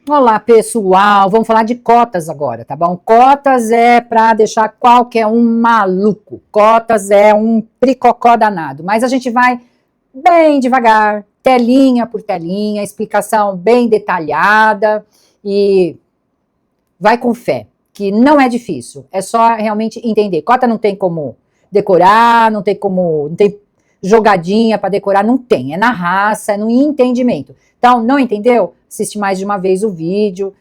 Olá, pessoal. Vamos falar de cotas agora, tá bom? Cotas é para deixar qualquer um maluco. Cotas é um pricocó danado. Mas a gente vai bem devagar, telinha por telinha, explicação bem detalhada e vai com fé, que não é difícil. É só realmente entender. Cota não tem como decorar, não tem jogadinha para decorar, não tem. É na raça, é no entendimento. Então, não entendeu? Assiste mais de uma vez o vídeo,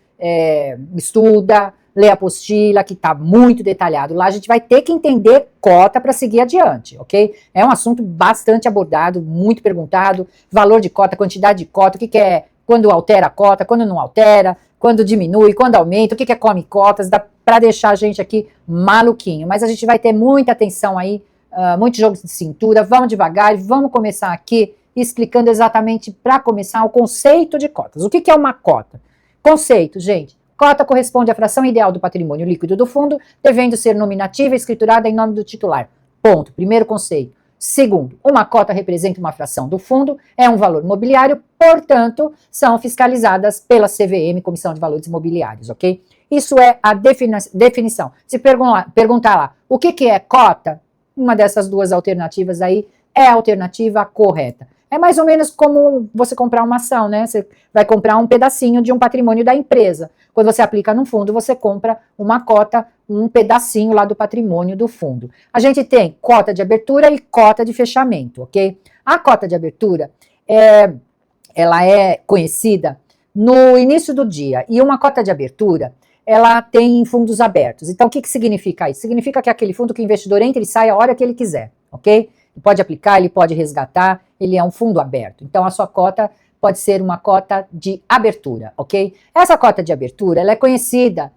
estuda, lê a apostila, que está muito detalhado. Lá a gente vai ter que entender cota para seguir adiante, ok? É um assunto bastante abordado, muito perguntado, valor de cota, quantidade de cota, o que é quando altera a cota, quando não altera, quando diminui, quando aumenta, o que é come cotas, dá para deixar a gente aqui maluquinho. Mas a gente vai ter muita atenção aí, muito jogo de cintura, vamos devagar, vamos começar aqui explicando exatamente, para começar, o conceito de cotas. O que é uma cota? Conceito, gente. Cota corresponde à fração ideal do patrimônio líquido do fundo, devendo ser nominativa e escriturada em nome do titular. Ponto. Primeiro conceito. Segundo, uma cota representa uma fração do fundo, é um valor mobiliário, portanto, são fiscalizadas pela CVM, Comissão de Valores Imobiliários, ok? Isso é a definição. Se perguntar lá, o que é cota? Uma dessas duas alternativas aí é a alternativa correta. É mais ou menos como você comprar uma ação, né? Você vai comprar um pedacinho de um patrimônio da empresa. Quando você aplica num fundo, você compra uma cota, um pedacinho lá do patrimônio do fundo. A gente tem cota de abertura e cota de fechamento, ok? A cota de abertura, ela é conhecida no início do dia. E uma cota de abertura, ela tem fundos abertos. Então, o que significa isso? Significa que é aquele fundo que o investidor entra e sai a hora que ele quiser, ok? Ele pode aplicar, ele pode resgatar, ele é um fundo aberto. Então, a sua cota pode ser uma cota de abertura, ok? Essa cota de abertura, ela é conhecida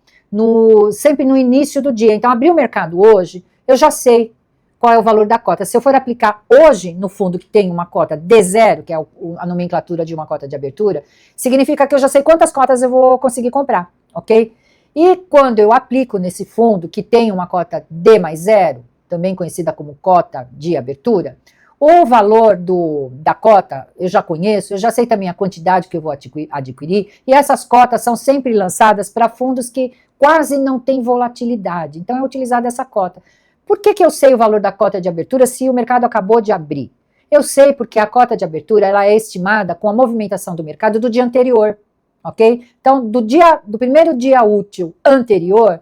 sempre no início do dia. Então, abrir o mercado hoje, eu já sei qual é o valor da cota. Se eu for aplicar hoje no fundo que tem uma cota D0, que é a nomenclatura de uma cota de abertura, significa que eu já sei quantas cotas eu vou conseguir comprar, ok? E quando eu aplico nesse fundo que tem uma cota D mais 0, também conhecida como cota de abertura, o valor da cota eu já conheço, eu já sei também a quantidade que eu vou adquirir, e essas cotas são sempre lançadas para fundos que quase não têm volatilidade. Então é utilizada essa cota. Por que eu sei o valor da cota de abertura se o mercado acabou de abrir? Eu sei porque a cota de abertura ela é estimada com a movimentação do mercado do dia anterior, ok? Então, do primeiro dia útil anterior,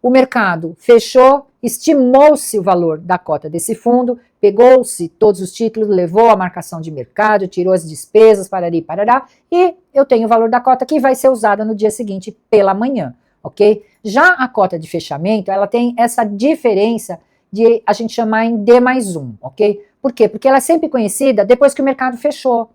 o mercado fechou, estimou-se o valor da cota desse fundo, pegou-se todos os títulos, levou a marcação de mercado, tirou as despesas, parará, e eu tenho o valor da cota que vai ser usada no dia seguinte pela manhã, ok? Já a cota de fechamento, ela tem essa diferença de a gente chamar em D mais 1, ok? Por quê? Porque ela é sempre conhecida depois que o mercado fechou.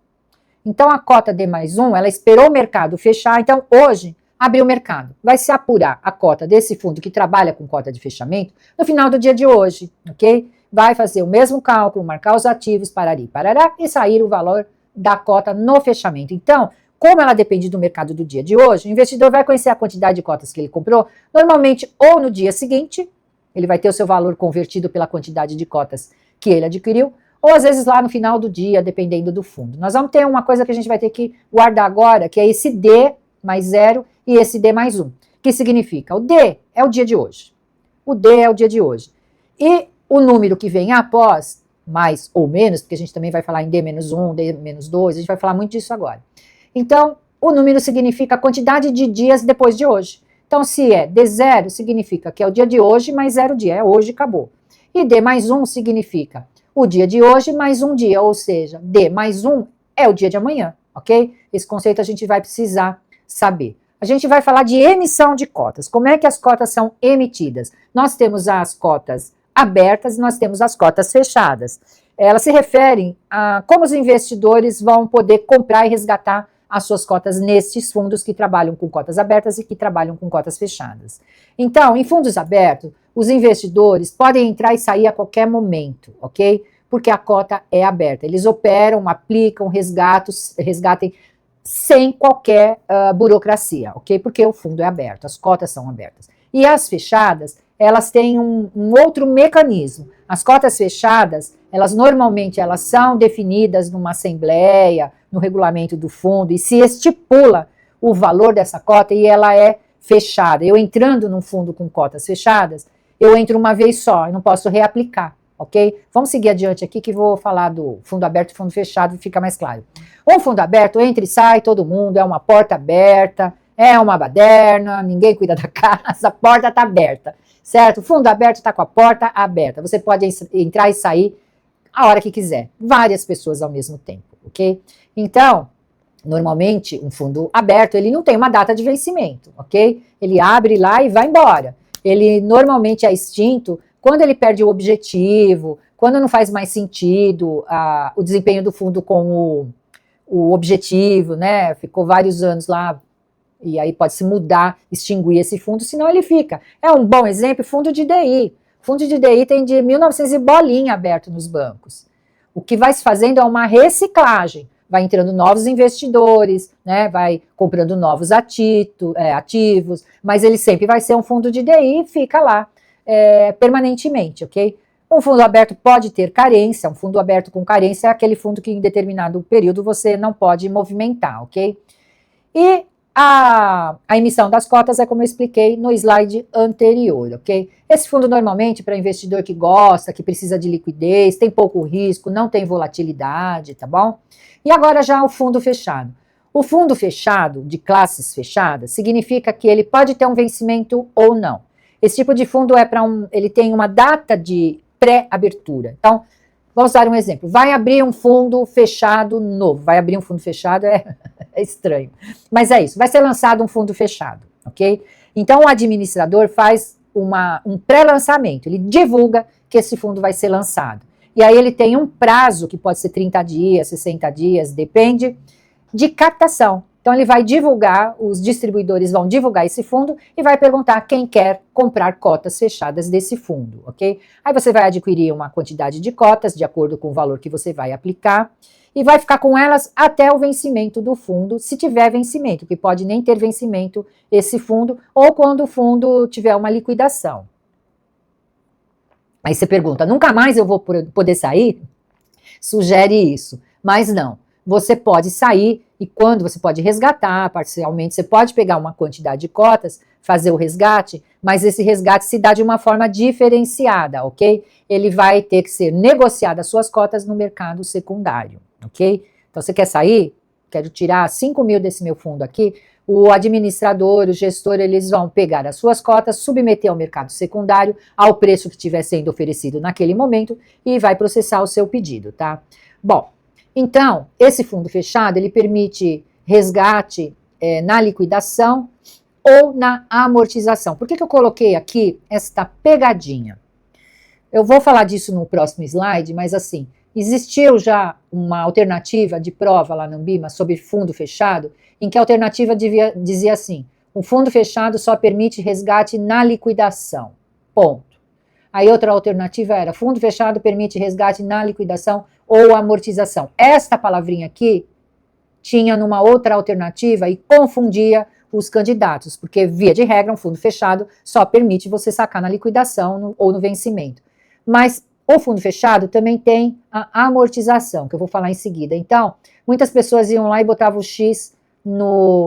Então, a cota D mais 1, ela esperou o mercado fechar, então hoje abriu o mercado. Vai se apurar a cota desse fundo que trabalha com cota de fechamento no final do dia de hoje, ok? Vai fazer o mesmo cálculo, marcar os ativos, parará, e sair o valor da cota no fechamento. Então, como ela depende do mercado do dia de hoje, o investidor vai conhecer a quantidade de cotas que ele comprou, normalmente ou no dia seguinte, ele vai ter o seu valor convertido pela quantidade de cotas que ele adquiriu, ou às vezes lá no final do dia, dependendo do fundo. Nós vamos ter uma coisa que a gente vai ter que guardar agora, que é esse D mais 0 e esse D mais 1, que significa o D é o dia de hoje. O D é o dia de hoje. E o número que vem após, mais ou menos, porque a gente também vai falar em D menos 1, D menos 2, a gente vai falar muito disso agora. Então, o número significa a quantidade de dias depois de hoje. Então, se é D0, significa que é o dia de hoje mais 0 dia, é hoje, acabou. E D mais 1 significa o dia de hoje mais um dia, ou seja, D mais 1 é o dia de amanhã, ok? Esse conceito a gente vai precisar saber. A gente vai falar de emissão de cotas. Como é que as cotas são emitidas? Nós temos as cotas abertas e nós temos as cotas fechadas. Elas se referem a como os investidores vão poder comprar e resgatar as suas cotas nesses fundos que trabalham com cotas abertas e que trabalham com cotas fechadas. Então, em fundos abertos, os investidores podem entrar e sair a qualquer momento, ok? Porque a cota é aberta. Eles operam, aplicam, resgatem sem qualquer burocracia, ok? Porque o fundo é aberto, as cotas são abertas. E as fechadas, elas têm um outro mecanismo. As cotas fechadas, elas normalmente são definidas numa assembleia, no regulamento do fundo, e se estipula o valor dessa cota e ela é fechada. Eu entrando num fundo com cotas fechadas, eu entro uma vez só, e não posso reaplicar, ok? Vamos seguir adiante aqui que vou falar do fundo aberto e fundo fechado e fica mais claro. Um fundo aberto, entra e sai todo mundo, é uma porta aberta, é uma baderna, ninguém cuida da casa, a porta está aberta, certo? O fundo aberto está com a porta aberta, você pode entrar e sair a hora que quiser, várias pessoas ao mesmo tempo, ok? Então, normalmente, um fundo aberto, ele não tem uma data de vencimento, ok? Ele abre lá e vai embora. Ele normalmente é extinto quando ele perde o objetivo, quando não faz mais sentido o desempenho do fundo com o objetivo, né? Ficou vários anos lá, e aí pode se mudar, extinguir esse fundo, senão ele fica. É um bom exemplo, fundo de DI. Fundo de DI tem de 1900 e bolinha aberto nos bancos. O que vai se fazendo é uma reciclagem. Vai entrando novos investidores, né, vai comprando novos ativos, mas ele sempre vai ser um fundo de DI e fica lá permanentemente, ok? Um fundo aberto pode ter carência, um fundo aberto com carência é aquele fundo que em determinado período você não pode movimentar, ok? E a emissão das cotas é como eu expliquei no slide anterior, ok? Esse fundo normalmente para investidor que gosta, que precisa de liquidez, tem pouco risco, não tem volatilidade, tá bom? E agora já o fundo fechado. O fundo fechado, de classes fechadas, significa que ele pode ter um vencimento ou não. Esse tipo de fundo ele tem uma data de pré-abertura. Então, vamos dar um exemplo. Vai abrir um fundo fechado novo. Vai abrir um fundo fechado é estranho. Mas é isso. Vai ser lançado um fundo fechado, ok? Então, o administrador faz um pré-lançamento. Ele divulga que esse fundo vai ser lançado. E aí ele tem um prazo, que pode ser 30 dias, 60 dias, depende, de captação. Então ele vai divulgar, os distribuidores vão divulgar esse fundo e vai perguntar quem quer comprar cotas fechadas desse fundo, ok? Aí você vai adquirir uma quantidade de cotas, de acordo com o valor que você vai aplicar, e vai ficar com elas até o vencimento do fundo, se tiver vencimento, que pode nem ter vencimento esse fundo, ou quando o fundo tiver uma liquidação. Aí você pergunta, nunca mais eu vou poder sair? Sugere isso, mas não. Você pode sair e quando você pode resgatar parcialmente, você pode pegar uma quantidade de cotas, fazer o resgate, mas esse resgate se dá de uma forma diferenciada, ok? Ele vai ter que ser negociado as suas cotas no mercado secundário, ok? Então você quer sair? Quero tirar 5 mil desse meu fundo aqui, o administrador, o gestor, eles vão pegar as suas cotas, submeter ao mercado secundário, ao preço que estiver sendo oferecido naquele momento, e vai processar o seu pedido, tá? Bom, então, esse fundo fechado, ele permite resgate na liquidação ou na amortização. Por que eu coloquei aqui esta pegadinha? Eu vou falar disso no próximo slide, mas assim, existiu já uma alternativa de prova lá na Anbima sobre fundo fechado, em que a alternativa dizia assim, o fundo fechado só permite resgate na liquidação, ponto. Aí outra alternativa era, fundo fechado permite resgate na liquidação ou amortização. Esta palavrinha aqui tinha numa outra alternativa e confundia os candidatos, porque via de regra um fundo fechado só permite você sacar na liquidação ou no vencimento. Mas o fundo fechado também tem a amortização, que eu vou falar em seguida. Então, muitas pessoas iam lá e botavam o X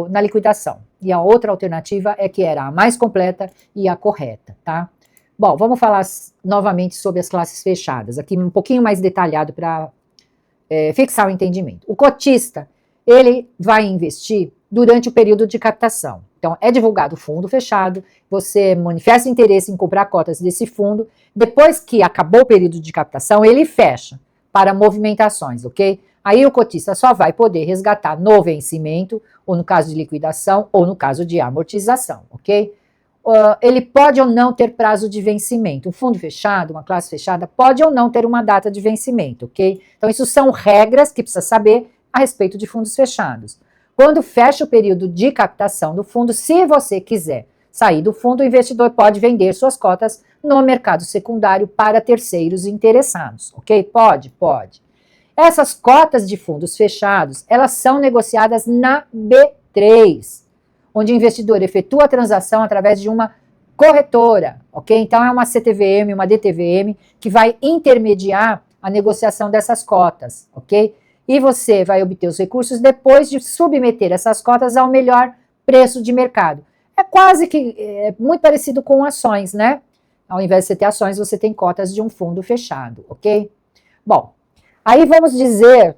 na liquidação. E a outra alternativa é que era a mais completa e a correta, tá? Bom, vamos falar novamente sobre as classes fechadas, aqui um pouquinho mais detalhado para fixar o entendimento. O cotista, ele vai investir durante o período de captação. Então, é divulgado o fundo fechado, você manifesta interesse em comprar cotas desse fundo, depois que acabou o período de captação, ele fecha para movimentações, ok? Aí o cotista só vai poder resgatar no vencimento, ou no caso de liquidação, ou no caso de amortização, ok? Ele pode ou não ter prazo de vencimento. Um fundo fechado, uma classe fechada, pode ou não ter uma data de vencimento, ok? Então, isso são regras que precisa saber a respeito de fundos fechados. Quando fecha o período de captação do fundo, se você quiser sair do fundo, o investidor pode vender suas cotas no mercado secundário para terceiros interessados, ok? Pode, pode. Essas cotas de fundos fechados, elas são negociadas na B3, onde o investidor efetua a transação através de uma corretora, ok? Então, é uma CTVM, uma DTVM, que vai intermediar a negociação dessas cotas, ok? E você vai obter os recursos depois de submeter essas cotas ao melhor preço de mercado. É quase que muito parecido com ações, né? Ao invés de você ter ações, você tem cotas de um fundo fechado, ok? Bom, aí vamos dizer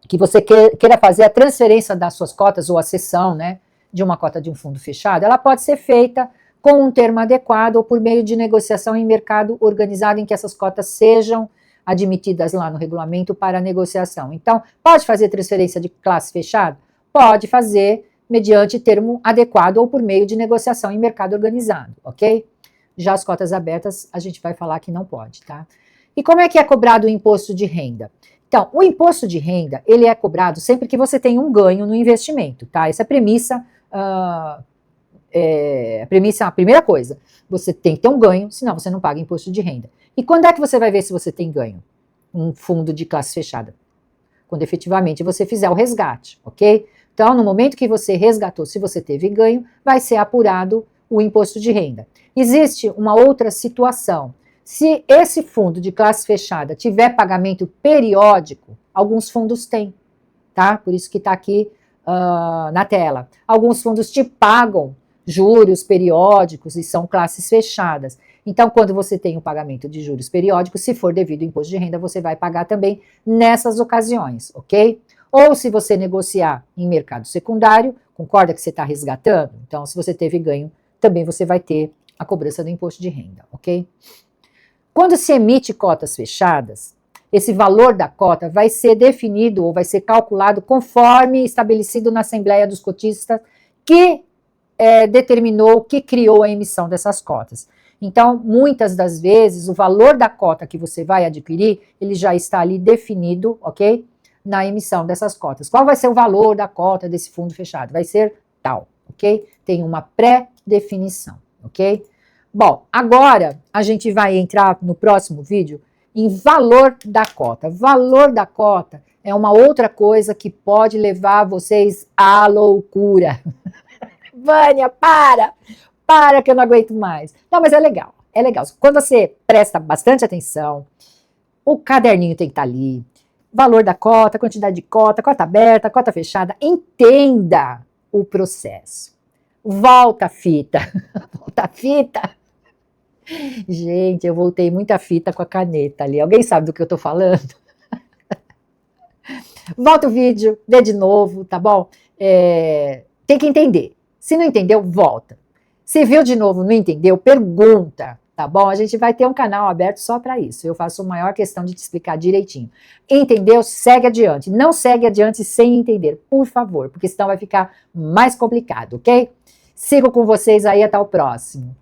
que você queira fazer a transferência das suas cotas ou a cessão, né, de uma cota de um fundo fechado. Ela pode ser feita com um termo adequado ou por meio de negociação em mercado organizado em que essas cotas sejam admitidas lá no regulamento para negociação. Então, pode fazer transferência de classe fechada? Pode fazer mediante termo adequado ou por meio de negociação em mercado organizado, ok? Já as cotas abertas, a gente vai falar que não pode, tá? E como é que é cobrado o imposto de renda? Então, o imposto de renda, ele é cobrado sempre que você tem um ganho no investimento, tá? Essa é a premissa, a primeira coisa. Você tem que ter um ganho, senão você não paga imposto de renda. E quando é que você vai ver se você tem ganho? Um fundo de classe fechada. Quando efetivamente você fizer o resgate, ok? Então, no momento que você resgatou, se você teve ganho, vai ser apurado o imposto de renda. Existe uma outra situação. Se esse fundo de classe fechada tiver pagamento periódico, alguns fundos têm, tá? Por isso que está aqui na tela. Alguns fundos te pagam juros periódicos e são classes fechadas. Então, quando você tem o pagamento de juros periódicos, se for devido ao imposto de renda, você vai pagar também nessas ocasiões, ok? Ou se você negociar em mercado secundário, concorda que você está resgatando? Então, se você teve ganho, também você vai ter a cobrança do imposto de renda, ok? Quando se emite cotas fechadas, esse valor da cota vai ser definido ou vai ser calculado conforme estabelecido na Assembleia dos Cotistas que determinou, que criou a emissão dessas cotas. Então, muitas das vezes, o valor da cota que você vai adquirir, ele já está ali definido, ok? Na emissão dessas cotas. Qual vai ser o valor da cota desse fundo fechado? Vai ser tal, ok? Tem uma pré-definição, ok? Bom, agora a gente vai entrar no próximo vídeo em valor da cota. Valor da cota é uma outra coisa que pode levar vocês à loucura. Vânia, para que eu não aguento mais. Não, mas é legal, é legal. Quando você presta bastante atenção, o caderninho tem que estar ali, valor da cota, quantidade de cota aberta, cota fechada, entenda o processo. Volta a fita, volta a fita. Gente, eu voltei muita fita com a caneta ali. Alguém sabe do que eu tô falando? Volta o vídeo, vê de novo, tá bom? Tem que entender. Se não entendeu, volta. Se viu de novo, não entendeu, pergunta, tá bom? A gente vai ter um canal aberto só para isso. Eu faço a maior questão de te explicar direitinho. Entendeu? Segue adiante. Não segue adiante sem entender, por favor, porque senão vai ficar mais complicado, ok? Sigo com vocês aí, até o próximo.